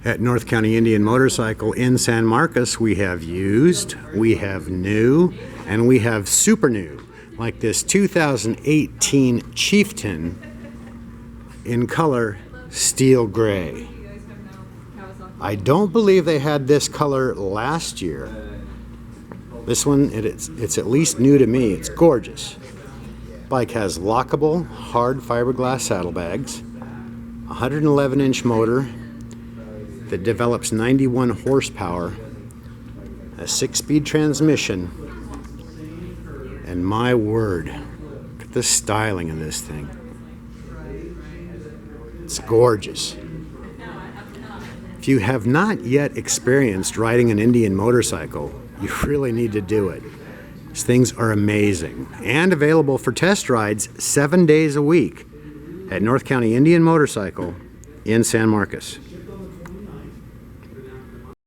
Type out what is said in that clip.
At North County Indian Motorcycle in San Marcos, we have used, we have new, and we have super new, like this 2018 Chieftain in color steel gray. I don't believe they had this color last year. This one, it's at least new to me. It's gorgeous. Bike has lockable hard fiberglass saddlebags, 111-inch motor that develops 91 horsepower, a 6-speed transmission, and my word, look at the styling of this thing. It's gorgeous. If you have not yet experienced riding an Indian motorcycle, you really need to do it. These things are amazing and available for test rides 7 days a week at North County Indian Motorcycle in San Marcos.